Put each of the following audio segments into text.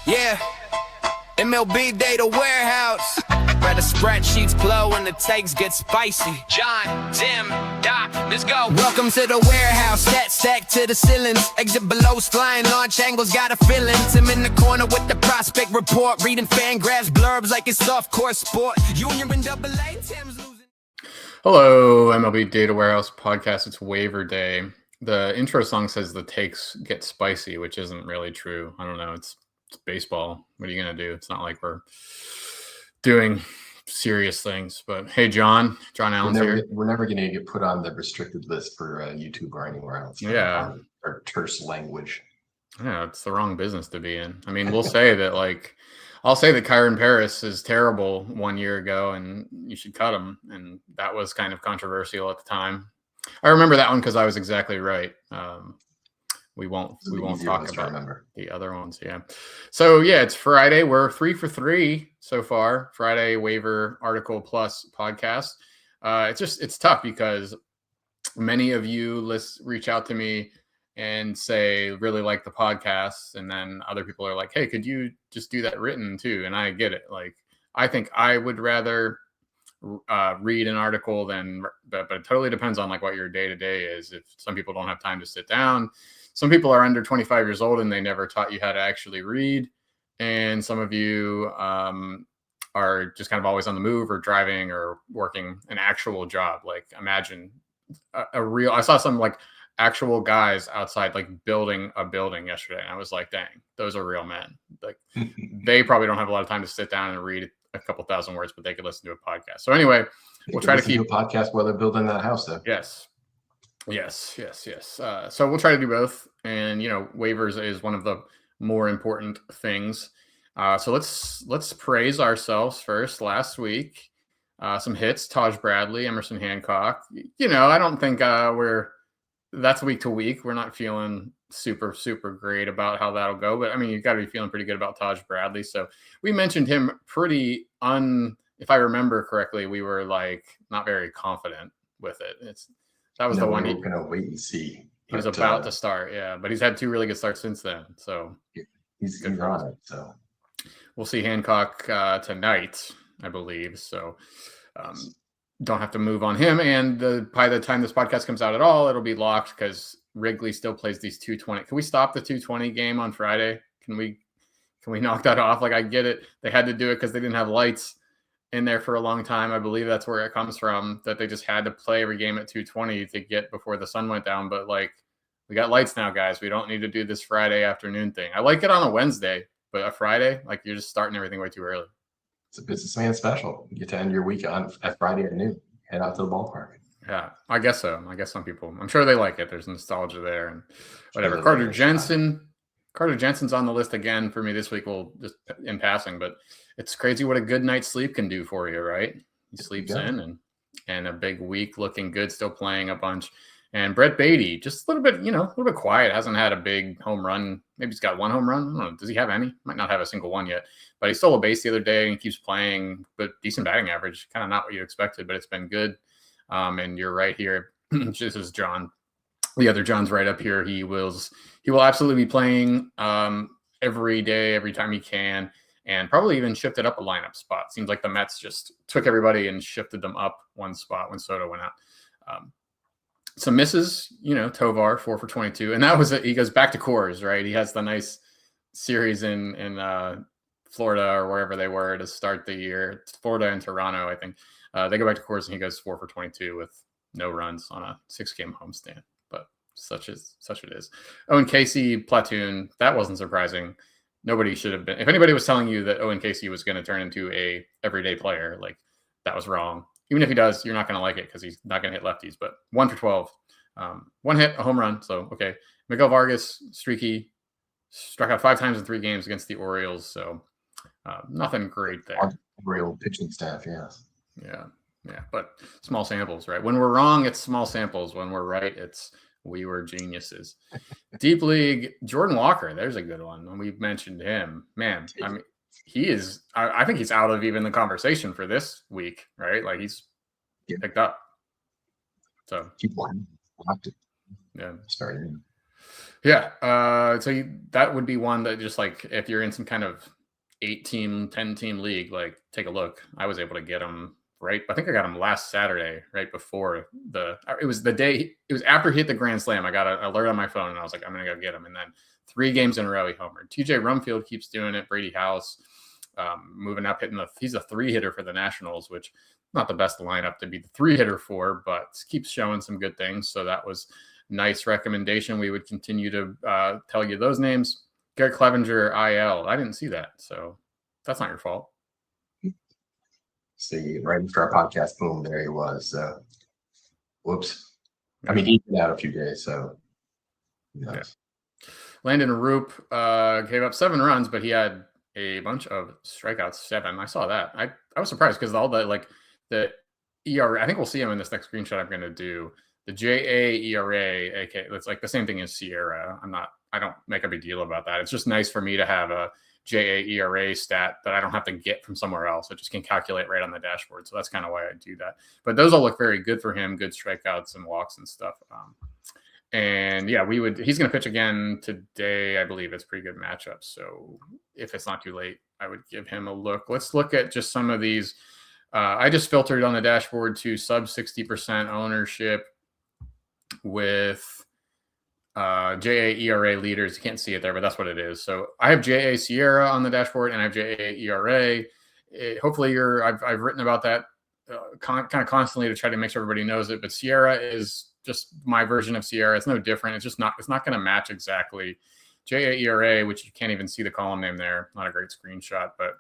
Yeah, MLB Data Warehouse. Where the spreadsheets flow and the takes get spicy. John, Tim, Doc, let's go. Welcome to the warehouse. Stat stack to the ceilings. Exit below, flying launch angles, got a feeling. Tim in the corner with the prospect report. Reading fan graphs, blurbs like it's soft core sport. Junior and double A, Tim's losing. Hello, MLB Data Warehouse podcast. It's waiver day. The intro song says the takes get spicy, which isn't really true. I don't know. It's baseball. What are you going to do? It's not like we're doing serious things. But hey, John Allen's here. We're never going to get put on the restricted list for YouTube or anywhere else. Yeah. Or terse language. Yeah, it's the wrong business to be in. I mean, we'll say that I'll say that Kyron Paris is terrible 1 year ago and you should cut him. And that was kind of controversial at the time. I remember that one because I was exactly right. We won't talk about the other ones. Yeah. So yeah, it's Friday. We're 3 for 3 so far. Friday waiver article plus podcast. It's tough because many of you reach out to me and say really like the podcast, and then other people are like, hey, could you just do that written too? And I get it. Like, I think I would rather read an article but it totally depends on like what your day-to-day is. If some people don't have time to sit down, some people are under 25 years old and they never taught you how to actually read, and some of you are just kind of always on the move or driving or working an actual job. Like, imagine I saw some like actual guys outside like building a building yesterday, and I was like, dang, those are real men. Like, they probably don't have a lot of time to sit down and read a couple thousand words, but they could listen to a podcast. So anyway, we'll try to keep a podcast while they're building that house though. Yes. So we'll try to do both. And, waivers is one of the more important things. So let's praise ourselves first. Last week, some hits: Taj Bradley, Emerson Hancock. I don't think that's week to week. We're not feeling super great about how that'll go, but I mean, you've got to be feeling pretty good about Taj Bradley. So we mentioned him if I remember correctly, we were like not very confident with it. That was the one. We're gonna wait and see. He was about to start, yeah, but he's had 2 really good starts since then. So he's on it. So we'll see Hancock tonight, I believe. So don't have to move on him. And by the time this podcast comes out at all, it'll be locked because Wrigley still plays these 220. Can we stop the 220 game on Friday? Can we knock that off? Like, I get it. They had to do it because they didn't have lights in there for a long time. I believe that's where it comes from, that they just had to play every game at 220 to get before the sun went down. But like, we got lights now, guys. We don't need to do this Friday afternoon thing. I like it on a Wednesday, but a Friday, like, you're just starting everything way too early. It's a businessman special. You get to end your week at Friday at noon. Head out to the ballpark. Yeah, I guess so. I guess some people, I'm sure they like it. There's nostalgia there and whatever. Carter Jensen's on the list again for me this week. Well, just in passing, but it's crazy what a good night's sleep can do for you, right? He sleeps in and a big week, looking good, still playing a bunch. And Brett Beatty, just a little bit quiet. Hasn't had a big home run. Maybe he's got 1 home run. I don't know. Does he have any? Might not have a single one yet. But he stole a base the other day and keeps playing. But decent batting average. Kind of not what you expected, but it's been good. And you're right here. This is John. The other John's right up here. He will absolutely be playing every day, every time he can, and probably even shifted up a lineup spot. Seems like the Mets just took everybody and shifted them up one spot when Soto went out. Some misses, Tovar 4 for 22, and that was it. He goes back to Coors, right? He has the nice series in Florida or wherever they were to start the year. It's Florida and Toronto, I think. They go back to Coors and he goes 4 for 22 with no runs on a 6-game homestand. But such it is. Owen Casey platoon, that wasn't surprising. Nobody should have been. If anybody was telling you that Owen Casey was going to turn into a everyday player, like, that was wrong. Even if he does, you're not going to like it because he's not going to hit lefties. But 1 for 12, 1 hit, a home run. So, okay. Miguel Vargas, streaky, struck out 5 times in 3 games against the Orioles. So, nothing great there. Real pitching staff, yes. Yeah. But small samples, right? When we're wrong, it's small samples. When we're right, we were geniuses. Deep League, Jordan Walker. There's a good one. When we've mentioned him, man, I mean, he is, I think he's out of even the conversation for this week, right? Like, he's picked up. So keep playing. Yeah. Starting. Yeah. That would be one that just like if you're in some kind of 8-team, 10-team league, like take a look. I was able to get him right. I think I got him last Saturday, right before it was the day. It was after he hit the Grand Slam. I got an alert on my phone, and I was like, I'm gonna go get him. And then 3 games in a row, he homered. TJ Rumfield keeps doing it. Brady House moving up, he's a 3-hitter for the Nationals, which not the best lineup to be the 3-hitter for, but keeps showing some good things. So that was nice recommendation. We would continue to tell you those names. Garrett Clevenger, IL. I didn't see that, so that's not your fault. See, right after our podcast, boom, there he was. Whoops. I mean, he's been out a few days, so. Yeah. Landon Roop gave up 7 runs, but he had a bunch of strikeouts, 7. I saw that. I was surprised because all the ERA, I think we'll see him in this next screenshot I'm going to do. The JA ERA, aka it's like the same thing as Sierra. I don't make a big deal about that. It's just nice for me to have a JA ERA stat that I don't have to get from somewhere else. I just can calculate right on the dashboard. So that's kind of why I do that. But those all look very good for him. Good strikeouts and walks and stuff. And yeah, he's going to pitch again today. I believe it's a pretty good matchup. So if it's not too late, I would give him a look. Let's look at just some of these. I just filtered on the dashboard to sub 60% ownership with JA ERA leaders. You can't see it there, but that's what it is. So I have JA Sierra on the dashboard and I have JA ERA. Hopefully I've written about that kind of constantly to try to make sure everybody knows it, but Sierra is just my version of Sierra. It's no different. It's not going to match exactly. JA ERA, which you can't even see the column name there. Not a great screenshot, but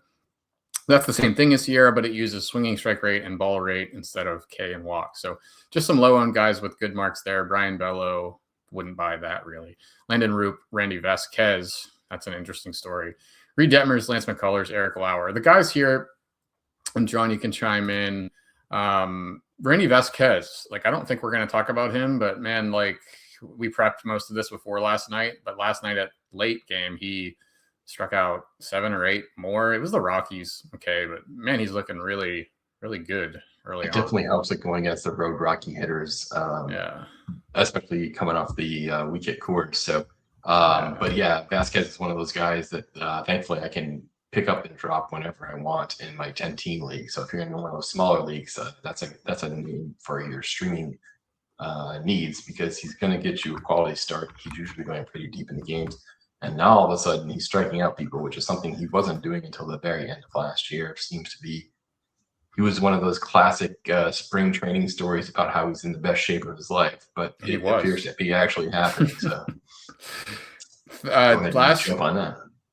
that's the same thing as Sierra, but it uses swinging strike rate and ball rate instead of K and walk. So just some low-owned guys with good marks there. Brian Bello, wouldn't buy that really. Landon Roop, Randy Vasquez. That's an interesting story. Reed Detmers, Lance McCullers, Eric Lauer. The guys here, and John, you can chime in. Randy Vasquez, like I don't think we're going to talk about him, but man, like we prepped most of this before last night. But last night at late game, he struck out 7 or 8 more. It was the Rockies, okay, but man, he's looking really, really good early on. Definitely helps it going against the road Rocky hitters. Especially coming off the week at Coors. So, but yeah, Vasquez is one of those guys that thankfully I can pick up and drop whenever I want in my 10-team league. So if you're in one of those smaller leagues, that's a need for your streaming needs because he's going to get you a quality start. He's usually going pretty deep in the games. And now all of a sudden he's striking out people, which is something he wasn't doing until the very end of last year. It seems to be he was one of those classic spring training stories about how he's in the best shape of his life, but it appears to be actually happening. So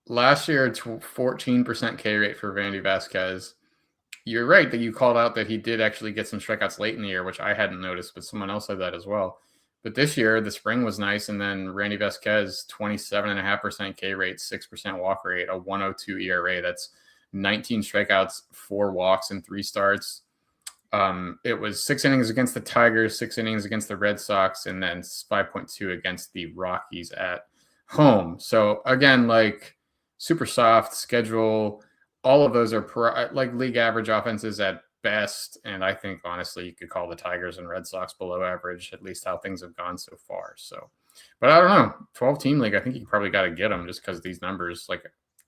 last year, it's 14% K rate for Randy Vasquez. You're right that you called out that he did actually get some strikeouts late in the year, which I hadn't noticed, but someone else said that as well. But this year, the spring was nice, and then Randy Vasquez, 27.5% K rate, 6% walk rate, a 102 ERA. That's 19 strikeouts, 4 walks, and 3 starts. It was 6 innings against the Tigers, 6 innings against the Red Sox, and then 5.2 against the Rockies at home. So again, like super soft schedule. All of those are like league average offenses at best. And I think honestly, you could call the Tigers and Red Sox below average, at least how things have gone so far. So, but I don't know, 12-team league, I think you probably got to get them just because these numbers, like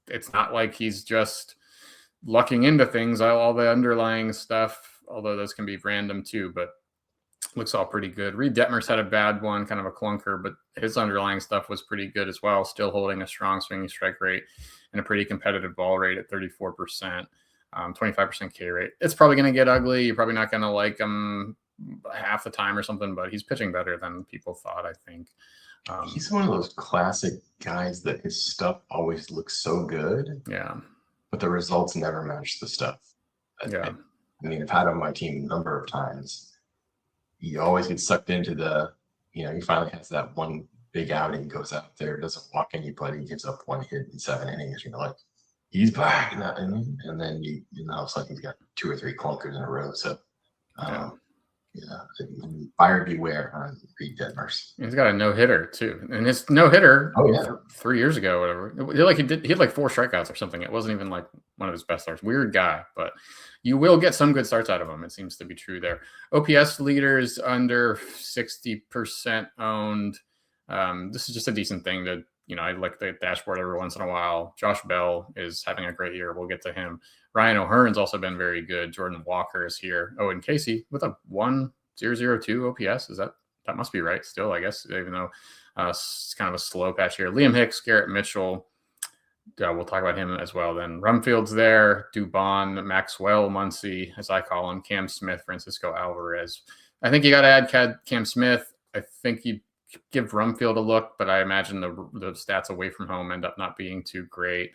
it's not like he's just lucking into things, all the underlying stuff, although those can be random too, but looks all pretty good. Reed Detmers had a bad one, kind of a clunker, but his underlying stuff was pretty good as well, still holding a strong swinging strike rate and a pretty competitive ball rate at 34%, 25% K rate. It's probably going to get ugly. You're probably not going to like him half the time or something, but he's pitching better than people thought, I think. He's one of those classic guys that his stuff always looks so good. Yeah. But the results never match the stuff. Yeah. I mean, I've had him on my team a number of times. He always gets sucked into he finally has that one big outing, goes out there, doesn't walk anybody, gives up 1 hit in 7 innings. You're like, he's back. And then all of a sudden he's got 2 or 3 clunkers in a row. So, buyer beware on Reed Detmers. He's got a no-hitter too, and his no-hitter 3 years ago, whatever. He had like 4 strikeouts or something. It wasn't even like one of his best starts. Weird guy, but you will get some good starts out of him. It seems to be true there. OPS leaders under 60% owned. This is just a decent thing to, I like the dashboard every once in a while. Josh Bell is having a great year. We'll get to him. Ryan O'Hearn's also been very good. Jordan Walker is here. Oh, and Casey with a 1.002 OPS. That must be right still, I guess, even though it's kind of a slow patch here. Liam Hicks, Garrett Mitchell. We'll talk about him as well. Then Rumfield's there, Dubon, Maxwell, Muncy, as I call him, Cam Smith, Francisco Alvarez. I think you got to add Cam Smith. I think you give Rumfield a look, but I imagine the stats away from home end up not being too great.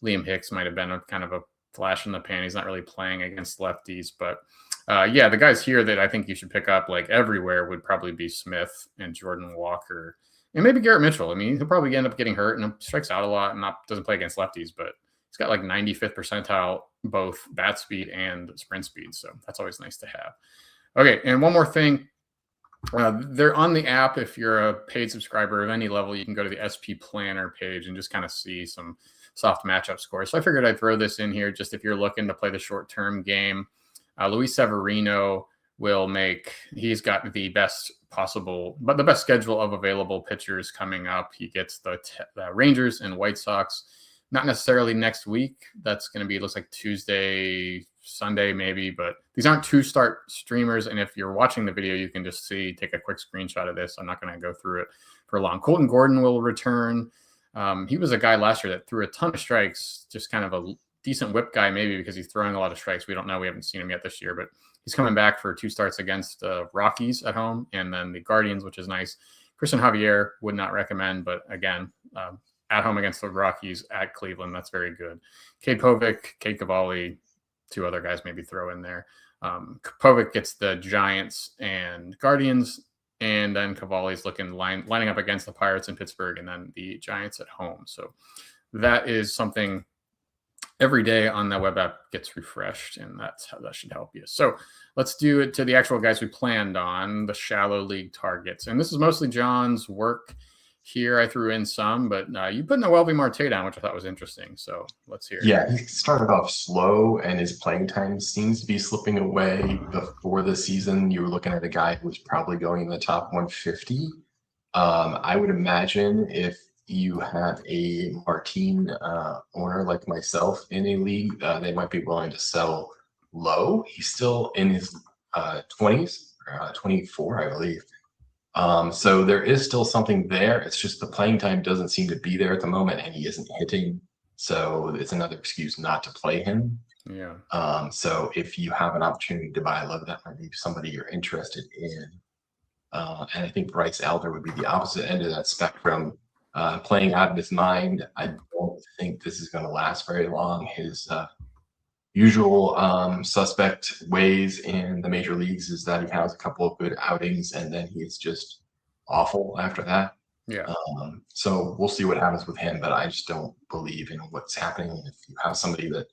Liam Hicks might have been a kind of a flash in the pan. He's not really playing against lefties, but the guys here that I think you should pick up like everywhere would probably be Smith and Jordan Walker and maybe Garrett Mitchell. I mean, he'll probably end up getting hurt and strikes out a lot and doesn't play against lefties, but he's got like 95th percentile, both bat speed and sprint speed. So that's always nice to have. Okay. And one more thing. They're on the app. If you're a paid subscriber of any level, you can go to the SP Planner page and just kind of see some soft matchup scores. So I figured I'd throw this in here just if you're looking to play the short-term game. Luis Severino he's got the best possible, but the best schedule of available pitchers coming up. He gets the Rangers and White Sox, not necessarily next week. That's going to be, it looks like Tuesday, Sunday maybe, but these aren't 2-start streamers. And if you're watching the video, you can just take a quick screenshot of this. I'm not going to go through it for long. Colton Gordon will return. He was a guy last year that threw a ton of strikes, just kind of a decent whip guy, maybe because he's throwing a lot of strikes. We don't know. We haven't seen him yet this year, but he's coming back for 2 starts against the Rockies at home and then the Guardians, which is nice. Christian Javier would not recommend, but again, at home against the Rockies at Cleveland, that's very good. Cade Povich, Cade Cavalli, 2 other guys maybe throw in there. Povich gets the Giants and Guardians, and then Cavalli's lining up against the Pirates in Pittsburgh and then the Giants at home. So that is something every day on the web app gets refreshed, and that's how that should help you. So let's do it to the actual guys we planned on, the shallow league targets. And this is mostly John's work here. I threw in some, but you put Noelvi Marte down, which I thought was interesting. So let's hear it. Yeah, he started off slow, and his playing time seems to be slipping away. Before the season, you were looking at a guy who was probably going in the top 150. I would imagine if you have a Martin owner like myself in a league, they might be willing to sell low. He's still in his 20s, 24, I believe. So there is still something there. It's just the playing time doesn't seem to be there at the moment, and he isn't hitting. So it's another excuse not to play him. Yeah. So if you have an opportunity to buy low, that might be somebody you're interested in. And I think Bryce Elder would be the opposite end of that spectrum. Playing out of his mind. I don't think this is going to last very long. His usual suspect ways in the major leagues is that he has a couple of good outings and then he's just awful after that. Yeah. So we'll see what happens with him, but I just don't believe in what's happening. If you have somebody that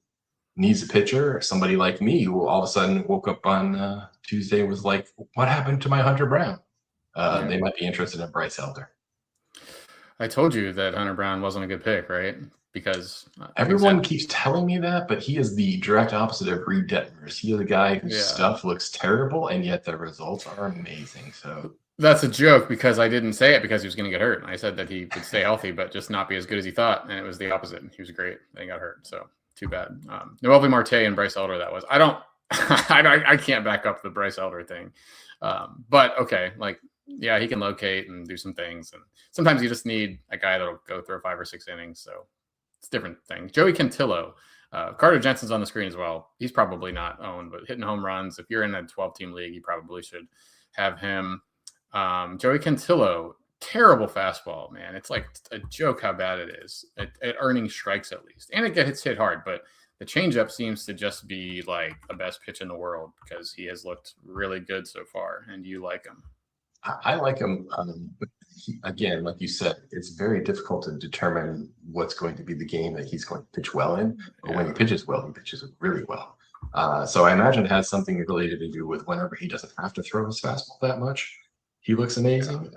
needs a pitcher, or somebody like me who all of a sudden woke up on Tuesday was like, what happened to my Hunter Brown? They might be interested in Bryce Elder. I told you that Hunter Brown wasn't a good pick, right? Because everyone keeps telling me that, but he is the direct opposite of Reed Detmers. He is a guy whose stuff looks terrible, and yet the results are amazing. So that's a joke because I didn't say it because he was going to get hurt. I said that he would stay healthy, but just not be as good as he thought, and it was the opposite. He was great, and he got hurt. So too bad. Noelvi Marte and Bryce Elder. That was. I can't back up the Bryce Elder thing, but okay, yeah, he can locate and do some things. And sometimes you just need a guy that'll go through 5 or 6 innings. So it's a different thing. Joey Cantillo, Carter Jensen's on the screen as well. He's probably not owned, but hitting home runs. If you're in a 12-team league, you probably should have him. Joey Cantillo, terrible fastball, man. It's like a joke how bad it is at earning strikes at least. And it gets hit hard, but the changeup seems to just be like the best pitch in the world because he has looked really good so far, and you like him. I like him. Again, like you said, it's very difficult to determine what's going to be the game that he's going to pitch well in. But when he pitches well, he pitches really well. So I imagine it has something related to do with whenever he doesn't have to throw his fastball that much, he looks amazing.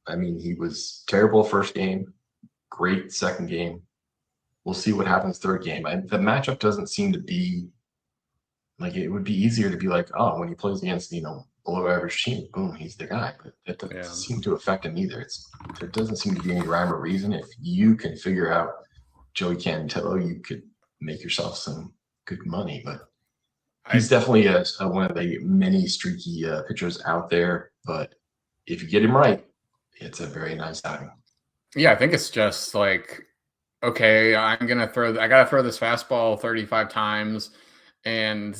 I mean, he was terrible first game, great second game. We'll see what happens third game. The matchup doesn't seem to be like it would be easier to be like, oh, when he plays against, below average team, boom, he's the guy. But that doesn't seem to affect him either. There doesn't seem to be any rhyme or reason. If you can figure out Joey Cantillo, you could make yourself some good money. But he's definitely one of the many streaky pitchers out there. But if you get him right, it's a very nice outing. Yeah, I think it's just like, okay, I got to throw this fastball 35 times, and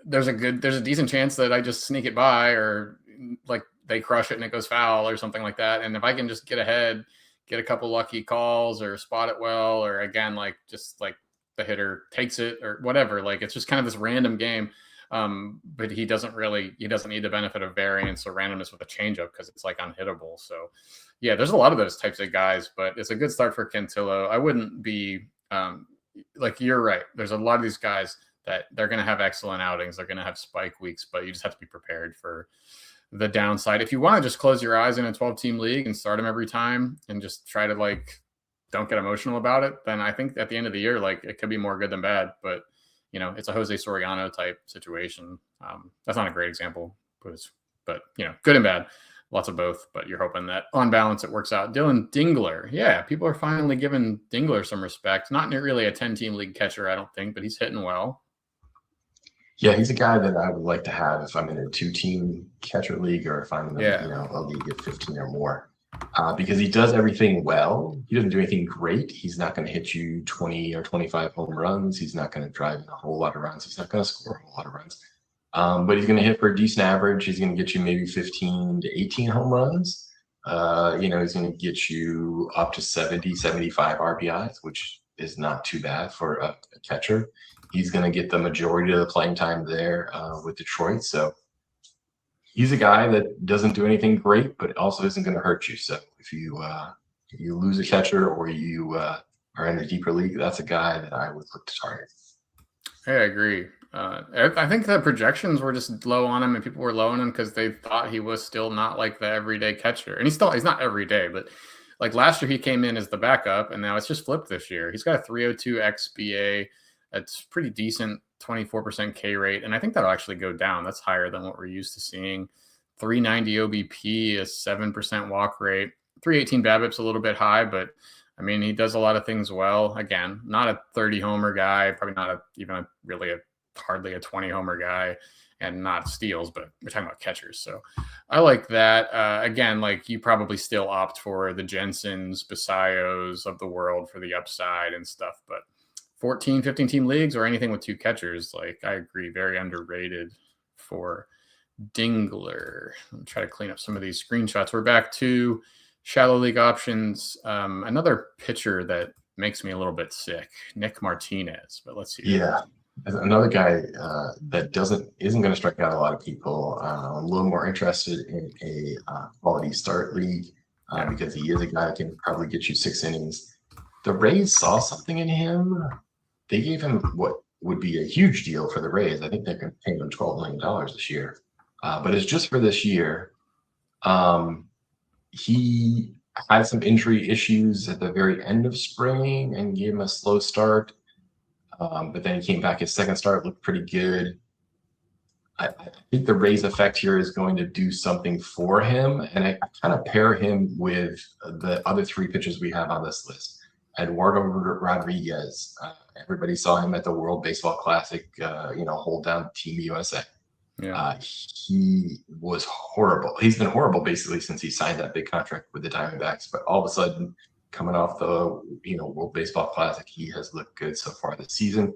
there's a decent chance that I just sneak it by, or like they crush it and it goes foul or something like that. And if I can just get ahead, get a couple lucky calls or spot it well, or again, like just like the hitter takes it or whatever, like it's just kind of this random game. But he doesn't need the benefit of variance or randomness with a changeup because it's like unhittable. So yeah, there's a lot of those types of guys, but it's a good start for Cantillo. I wouldn't be like, you're right. There's a lot of these guys that they're going to have excellent outings. They're going to have spike weeks, but you just have to be prepared for the downside. If you want to just close your eyes in a 12-team league and start them every time and just try to like, don't get emotional about it, then I think at the end of the year, like it could be more good than bad, but you know, it's a Jose Soriano type situation. That's not a great example, but you know, good and bad, lots of both, but you're hoping that on balance it works out. Dylan Dingler. Yeah. People are finally giving Dingler some respect. Not really a 10-team league catcher, I don't think, but he's hitting well. Yeah, he's a guy that I would like to have if I'm in a 2-team catcher league, or if I'm in a league of 15 or more, because he does everything well. He doesn't do anything great. He's not going to hit you 20 or 25 home runs. He's not going to drive in a whole lot of runs. He's not going to score a whole lot of runs, but he's going to hit for a decent average. He's going to get you maybe 15 to 18 home runs. He's going to get you up to 70, 75 RBIs, which is not too bad for a catcher. He's going to get the majority of the playing time there with Detroit. So he's a guy that doesn't do anything great, but also isn't going to hurt you. So if you lose a catcher or you are in a deeper league, that's a guy that I would look to target. Hey, I agree. I think the projections were just low on him, and people were low on him because they thought he was still not like the everyday catcher. And he's not every day, but like last year he came in as the backup, and now it's just flipped this year. He's got a 302 xBA. It's pretty decent, 24% K rate. And I think that'll actually go down. That's higher than what we're used to seeing. 390 OBP, a 7% walk rate. 318 BABIP's a little bit high, but I mean, he does a lot of things well. Again, not a 30 homer guy, probably not hardly a 20 homer guy, and not steals, but we're talking about catchers. So I like that. Again, like you probably still opt for the Jensens, Basayos of the world for the upside and stuff, but 14, 15-team leagues or anything with 2 catchers, like I agree, very underrated for Dingler. I'll try to clean up some of these screenshots. We're back to shallow league options. Another pitcher that makes me a little bit sick, Nick Martinez, but let's see. Yeah, another guy that isn't going to strike out a lot of people. I'm a little more interested in a quality start league because he is a guy that can probably get you 6 innings. The Rays saw something in him. They gave him what would be a huge deal for the Rays. I think they're going to pay him $12 million this year. But it's just for this year. He had some injury issues at the very end of spring and gave him a slow start. But then he came back. His second start looked pretty good. I think the Rays effect here is going to do something for him. And I kind of pair him with the other 3 pitchers we have on this list. Eduardo Rodriguez. Everybody saw him at the World Baseball Classic, hold down Team USA. Yeah. He was horrible. He's been horrible basically since he signed that big contract with the Diamondbacks. But all of a sudden, coming off the World Baseball Classic, he has looked good so far this season.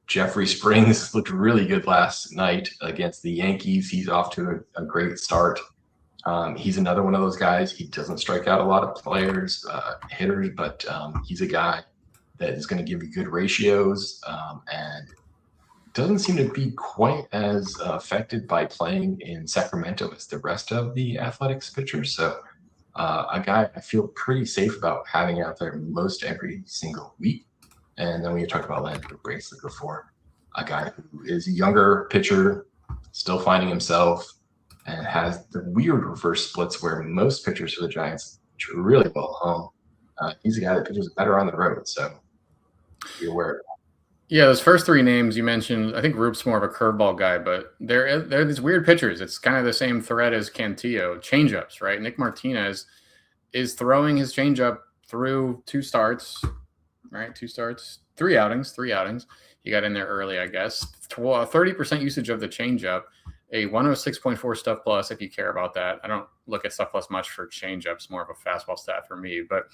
Jeffrey Springs looked really good last night against the Yankees. He's off to a great start. He's another one of those guys. He doesn't strike out a lot of hitters, but he's a guy that is going to give you good ratios and doesn't seem to be quite as affected by playing in Sacramento as the rest of the Athletics pitchers. So a guy I feel pretty safe about having out there most every single week. And then when you talk about Landry Bracelet before, a guy who is a younger pitcher, still finding himself, and has the weird reverse splits where most pitchers for the Giants pitch really well home. He's a guy that pitches better on the road, so be aware of that. Yeah, those first three names you mentioned, I think Roop's more of a curveball guy, but they're these weird pitchers. It's kind of the same thread as Cantillo, changeups, right? Nick Martinez is throwing his changeup through two starts, right? Three outings. He got in there early, I guess. 30% usage of the changeup, a 106.4 stuff plus if you care about that. I don't look at stuff plus much for changeups, more of a fastball stat for me, but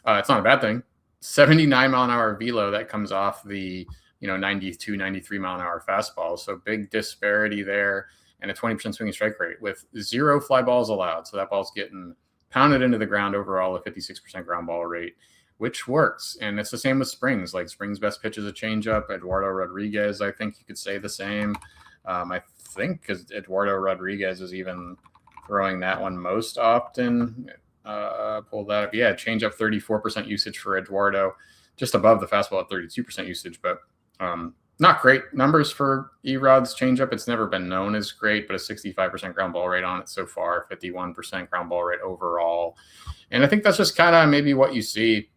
it's not a bad thing. 79 mile an hour velo that comes off the 92, 93 mile an hour fastball. So big disparity there, and a 20% swinging strike rate with 0 fly balls allowed. So that ball's getting pounded into the ground overall, a 56% ground ball rate, which works. And it's the same with Springs. Like Springs' best pitch is a changeup. Eduardo Rodriguez, I think you could say the same. I think because Eduardo Rodriguez is even throwing that one most often. Pull that up. Yeah, changeup 34% usage for Eduardo, just above the fastball at 32% usage, but not great numbers for Erod's changeup. It's never been known as great, but a 65% ground ball rate on it so far, 51% ground ball rate overall. And I think that's just kind of maybe what you see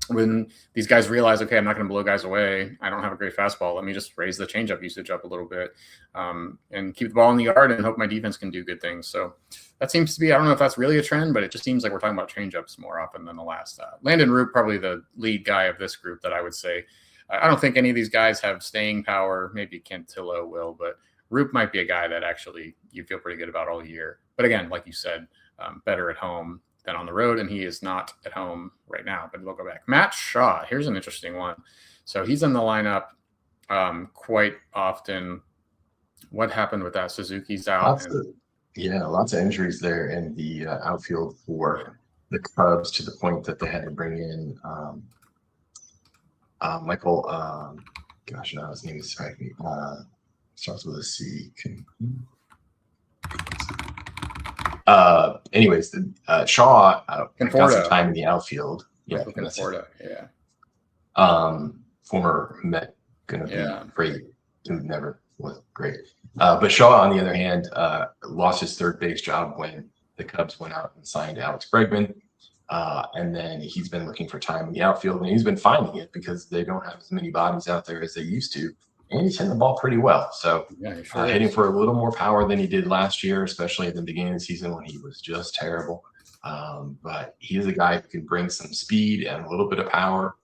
when these guys realize, okay, I'm not going to blow guys away. I don't have a great fastball. Let me just raise the changeup usage up a little bit and keep the ball in the yard and hope my defense can do good things. So that seems to be, I don't know if that's really a trend, but it just seems like we're talking about changeups more often than the last. Landon Root, probably the lead guy of this group that I would say. I don't think any of these guys have staying power. Maybe Cantillo will, but Root might be a guy that actually you feel pretty good about all year. But again, like you said, better at home than on the road, and he is not at home right now, but we'll go back. Matt Shaw, here's an interesting one. So he's in the lineup quite often. What happened with that? Suzuki's out. Lots of injuries there in the outfield for the Cubs, to the point that they had to bring in Michael, gosh, now his name is striking me. Starts with a C. Anyways, Shaw got some time in the outfield. Yeah, Conforto, yeah. Former Met, gonna be great. Never was great. But Shaw, on the other hand, lost his third base job when the Cubs went out and signed Alex Bregman. And then he's been looking for time in the outfield, and he's been finding it because they don't have as many bodies out there as they used to. And he's hitting the ball pretty well. So hitting for a little more power than he did last year, especially at the beginning of the season when he was just terrible. But he is a guy who can bring some speed and a little bit of power.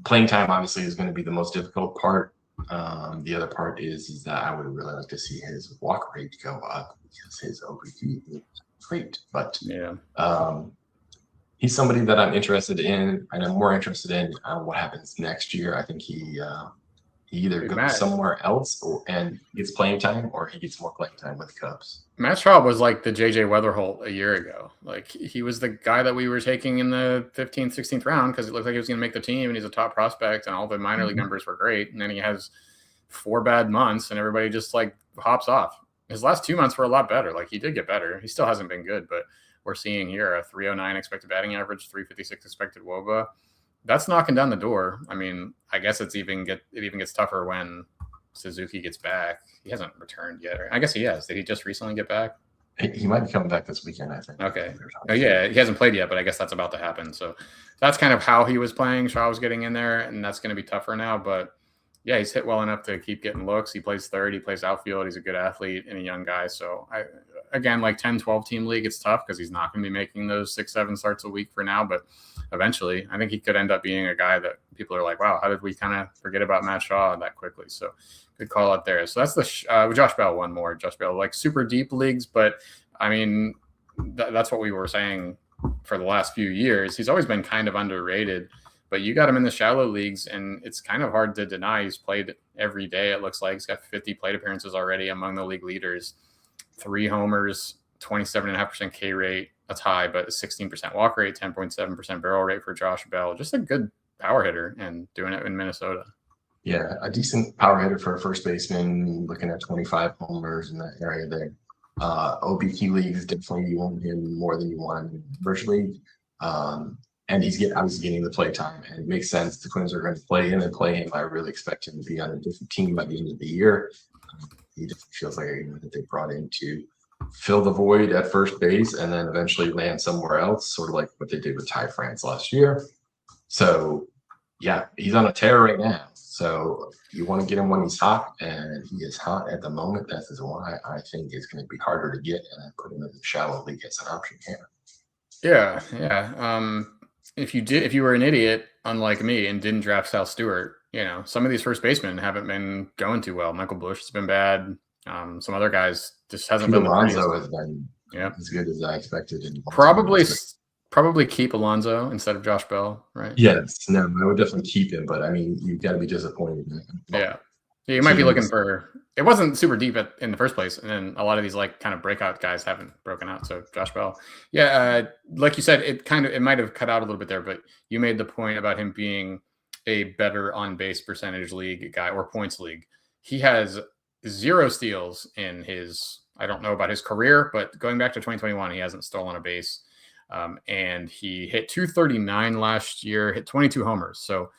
Playing time, obviously, is going to be the most difficult part. The other part is that I would really like to see his walk rate go up because his OBP is great. But he's somebody that I'm interested in, and I'm more interested in what happens next year. I think he either goes somewhere else and gets playing time, or he gets more playing time with the Cubs. Matt Shaw was like the JJ Weatherholt a year ago. Like he was the guy that we were taking in the 15th, 16th round because it looked like he was going to make the team, and he's a top prospect, and all the minor league numbers were great. And then he has 4 bad months, and everybody just like hops off. His last 2 months were a lot better. Like he did get better. He still hasn't been good, but we're seeing here a 309 expected batting average, 356 expected WOBA. That's knocking down the door. I mean, I guess it even gets tougher when Suzuki gets back. He hasn't returned yet. I guess he has. Did he just recently get back? He might be coming back this weekend, I think. Okay. Oh, yeah, he hasn't played yet, but I guess that's about to happen. So that's kind of how he was playing. Shaw was getting in there, and that's going to be tougher now. But yeah, he's hit well enough to keep getting looks. He plays third. He plays outfield. He's a good athlete and a young guy. So again, like 10, 12 team league, it's tough because he's not going to be making those 6, 7 starts a week for now. But eventually, I think he could end up being a guy that people are like, wow, how did we kind of forget about Matt Shaw that quickly? So good call out there. So that's the Josh Bell, one more. Josh Bell, like super deep leagues. But I mean, that's what we were saying for the last few years. He's always been kind of underrated. But you got him in the shallow leagues, and it's kind of hard to deny. He's played every day, it looks like. He's got 50 plate appearances already, among the league leaders. 3 homers, 27.5% K rate. That's high, but a 16% walk rate, 10.7% barrel rate for Josh Bell. Just a good power hitter, and doing it in Minnesota. Yeah, a decent power hitter for a first baseman, looking at 25 homers in that area there. OBP leagues, definitely you want him more than you want him in virtually. And he's obviously getting the play time, and it makes sense. The Twins are going to play him and play him. I really expect him to be on a different team by the end of the year. He definitely feels like that they brought in to fill the void at first base and then eventually land somewhere else, sort of like what they did with Ty France last year. So yeah, he's on a tear right now. So you want to get him when he's hot, and he is hot at the moment. That is why I think it's going to be harder to get, and I put him in the shallow league as an option here. Yeah, yeah. If you were an idiot, unlike me, and didn't draft Sal Stewart, some of these first basemen haven't been going too well. Michael Busch has been bad. Some other guys just hasn't been. Alonso has been as good as I expected. Probably keep Alonso instead of Josh Bell, right? Yes, no, I would definitely keep him, but I mean, you've got to be disappointed. Yeah, you might be looking for. It wasn't super deep in the first place, and then a lot of these like kind of breakout guys haven't broken out. So Josh Bell, like you said, it might have cut out a little bit there, but you made the point about him being a better on base percentage league guy or points league. He has 0 steals in his. I don't know about his career, but going back to 2021, he hasn't stolen a base. And he hit 239 last year, hit 22 homers. So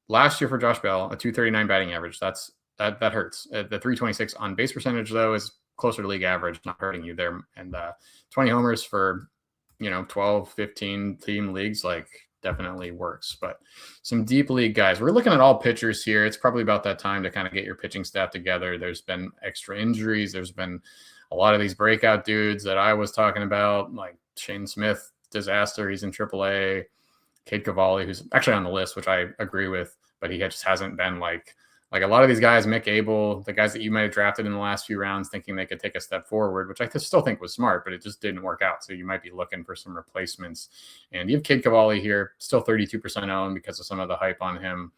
last year for Josh Bell, a 239 batting average. That hurts. The 326 on base percentage though is closer to league average, not hurting you there. And 20 homers for 12, 15 team leagues like definitely works. But some deep league guys, we're looking at all pitchers here. It's probably about that time to kind of get your pitching staff together. There's been extra injuries. There's been a lot of these breakout dudes that I was talking about, like Shane Smith. Disaster. He's in AAA. Cade Cavalli, who's actually on the list, which I agree with, but he just hasn't been like a lot of these guys. Mick Abel, the guys that you might have drafted in the last few rounds, thinking they could take a step forward, which I still think was smart, but it just didn't work out. So you might be looking for some replacements. And you have Cade Cavalli here, still 32% owned because of some of the hype on him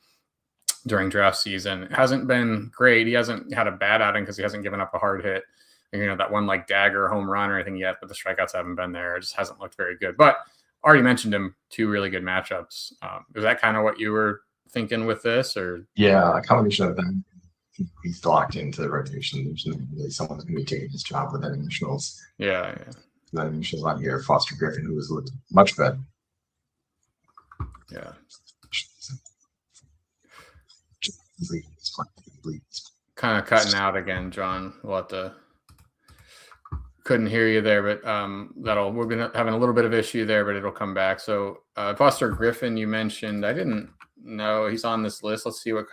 during draft season. It hasn't been great. He hasn't had a bad outing because he hasn't given up a hard hit. That one like dagger home run or anything yet, but the strikeouts haven't been there. It just hasn't looked very good. But already mentioned him, 2 really good matchups. Is that kind of what you were thinking with this, or? Yeah, a combination of them. He's locked into the rotation. There's not really someone who's going to be taking his job with the initials. Yeah. The initials on here, Foster Griffin, who has looked much better. Yeah. Kind of cutting out again, John. We'll have to. Couldn't hear you there, but we're gonna having a little bit of issue there, but it'll come back. So Foster Griffin, you mentioned. I didn't know he's on this list. Let's see what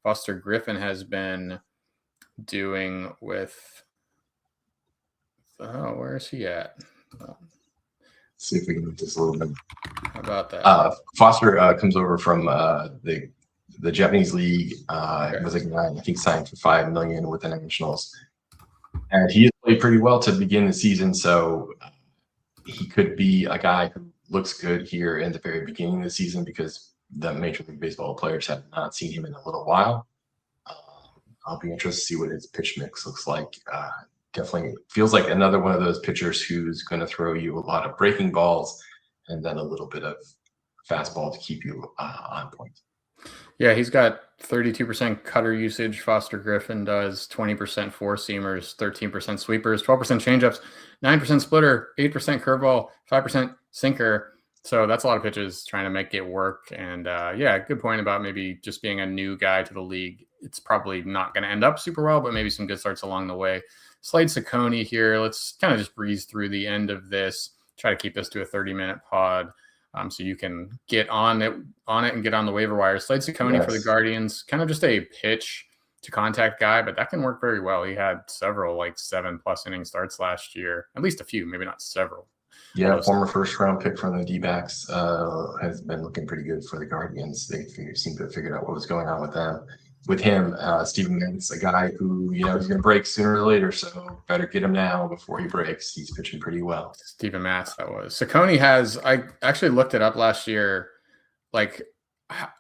Foster Griffin has been doing with. Oh, where is he at? See if we can move this a little bit. How about that? Foster comes over from the Japanese league. Okay. Was a guy I think signed for $5 million with the Nationals. And he has played pretty well to begin the season, so he could be a guy who looks good here in the very beginning of the season because the Major League Baseball players have not seen him in a little while. I'll be interested to see what his pitch mix looks like. Definitely feels like another one of those pitchers who's going to throw you a lot of breaking balls and then a little bit of fastball to keep you on point. Yeah, he's got 32% cutter usage. Foster Griffin does 20% four-seamers, 13% sweepers, 12% changeups, 9% splitter, 8% curveball, 5% sinker. So that's a lot of pitches trying to make it work. And good point about maybe just being a new guy to the league. It's probably not going to end up super well, but maybe some good starts along the way. Slade Ciccone here. Let's kind of just breeze through the end of this. Try to keep this to a 30-minute pod. So you can get on it and get on the waiver wire. Slade Ciccone for the Guardians, kind of just a pitch to contact guy, but that can work very well. He had several 7+ inning starts last year, at least a few, maybe not several. Yeah, former first-round pick from the D-backs has been looking pretty good for the Guardians. They seem to have figured out what was going on with them. With him, Steven Matz, a guy who, he's going to break sooner or later, so better get him now before he breaks. He's pitching pretty well. Steven Matz, that was. Ciccone has, I actually looked it up last year,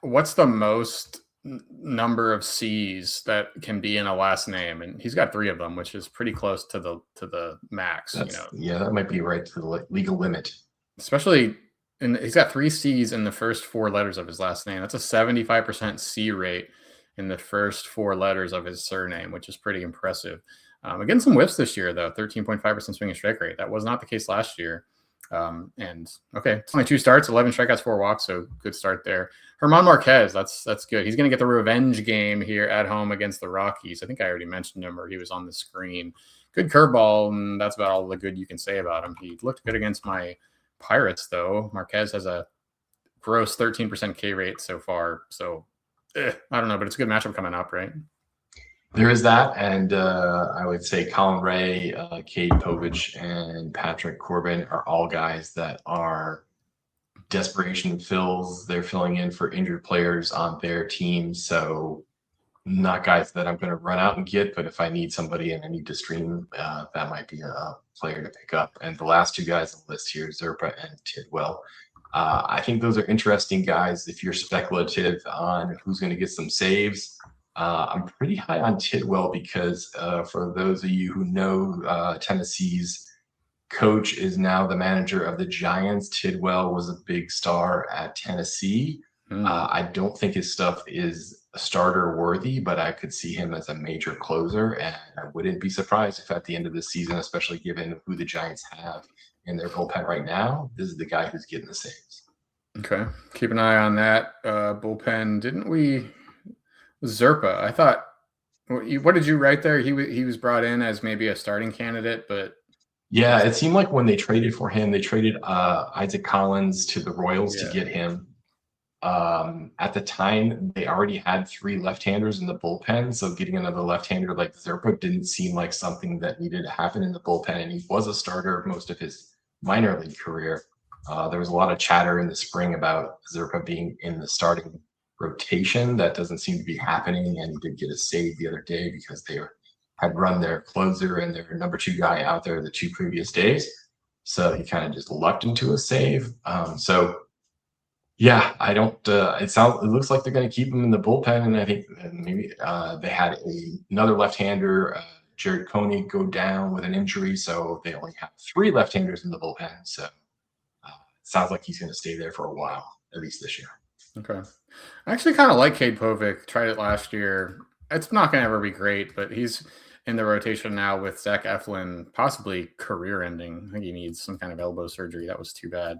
what's the most number of C's that can be in a last name? And he's got 3 of them, which is pretty close to the max. Yeah, that might be right to the legal limit. Especially, he's got 3 C's in the first 4 letters of his last name. That's a 75% C rate in the first 4 letters of his surname, which is pretty impressive. Again, some whiffs this year, though, 13.5% swinging strike rate. That was not the case last year. It's only 2 starts, 11 strikeouts, 4 walks, so good start there. German Marquez, that's good. He's going to get the revenge game here at home against the Rockies. I think I already mentioned him, or he was on the screen. Good curveball, and that's about all the good you can say about him. He looked good against my Pirates, though. Marquez has a gross 13% K rate so far. So I don't know, but it's a good matchup coming up, right? There is that, and I would say Colin Ray, Cade Povich, and Patrick Corbin are all guys that are desperation fills. They're filling in for injured players on their team, so not guys that I'm going to run out and get, but if I need somebody and I need to stream, that might be a player to pick up. And the last two guys on the list here, Zerpa and Tidwell. I think those are interesting guys if you're speculative on who's going to get some saves. I'm pretty high on Tidwell because for those of you who know, Tennessee's coach is now the manager of the Giants. Tidwell was a big star at Tennessee. I don't think his stuff is starter worthy, but I could see him as a major closer, and I wouldn't be surprised if at the end of the season, especially given who the Giants have in their bullpen right now, this is the guy who's getting the saves. Okay, keep an eye on that bullpen. Didn't we? Zerpa, I thought. What did you write there? He was brought in as maybe a starting candidate, but yeah, it seemed like when they traded for him, they traded Isaac Collins to the Royals to get him. At the time, they already had 3 left-handers in the bullpen, so getting another left-hander like Zerpa didn't seem like something that needed to happen in the bullpen, and he was a starter most of his minor league career. There was a lot of chatter in the spring about Zerpa being in the starting rotation. That doesn't seem to be happening, and he did get a save the other day because they had run their closer and their number 2 guy out there the 2 previous days, so he kind of just lucked into a save. Yeah, I don't. It looks like they're going to keep him in the bullpen, and I think maybe they had another left-hander, Jared Coney, go down with an injury, so they only have 3 left-handers in the bullpen. So it sounds like he's going to stay there for a while, at least this year. Okay, I actually kind of like Cade Povich. Tried it last year. It's not going to ever be great, but he's in the rotation now with Zach Eflin, possibly career-ending. I think he needs some kind of elbow surgery. That was too bad.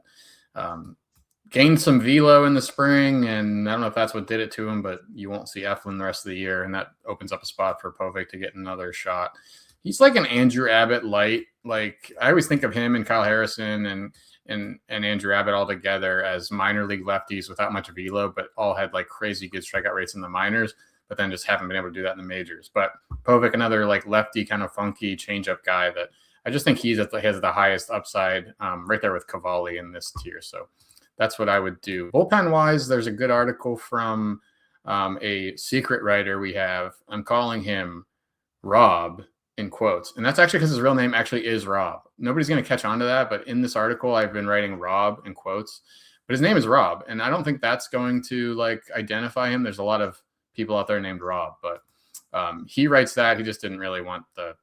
Gained some velo in the spring, and I don't know if that's what did it to him, but you won't see Eflin the rest of the year, and that opens up a spot for Povich to get another shot. He's like an Andrew Abbott light. Like, I always think of him and Kyle Harrison and Andrew Abbott all together as minor league lefties without much velo, but all had like crazy good strikeout rates in the minors, but then just haven't been able to do that in the majors. But Povich, another like lefty kind of funky changeup guy that I just think he has the highest upside, right there with Cavalli in this tier. So that's what I would do. Bullpen wise, there's a good article from a secret writer we have. I'm calling him Rob in quotes. And that's actually because his real name actually is Rob. Nobody's going to catch on to that. But in this article, I've been writing Rob in quotes. But his name is Rob. And I don't think that's going to like identify him. There's a lot of people out there named Rob. But he writes that. He just didn't really want the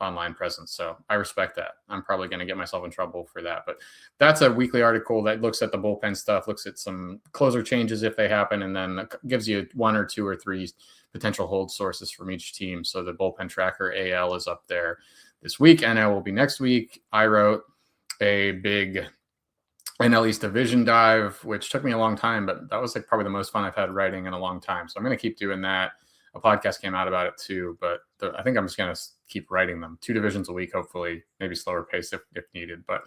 online presence. So I respect that. I'm probably going to get myself in trouble for that. But that's a weekly article that looks at the bullpen stuff, looks at some closer changes if they happen, and then gives you 1 or 2 or 3 potential hold sources from each team. So the bullpen tracker AL is up there this week. NL will be next week. I wrote a big NL East division dive, which took me a long time, but that was like probably the most fun I've had writing in a long time. So I'm going to keep doing that. A podcast came out about it too, but I think I'm just going to keep writing them. 2 divisions a week, hopefully, maybe slower pace if needed. But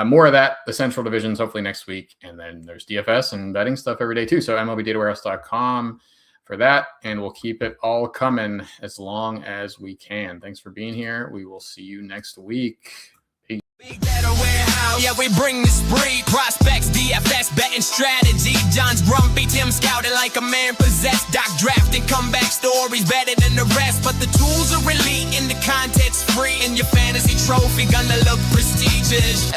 more of that, the central divisions, hopefully next week. And then there's DFS and betting stuff every day too. So MLBDataWarehouse.com for that. And we'll keep it all coming as long as we can. Thanks for being here. We will see you next week. Peace. Big Data Warehouse, yeah, we bring the spree. Prospects, DFS, betting strategy. John's grumpy, Tim scouted like a man possessed. Doc drafting comeback stories better than the rest. But the tools are elite and the content's free. And your fantasy trophy gonna look prestigious.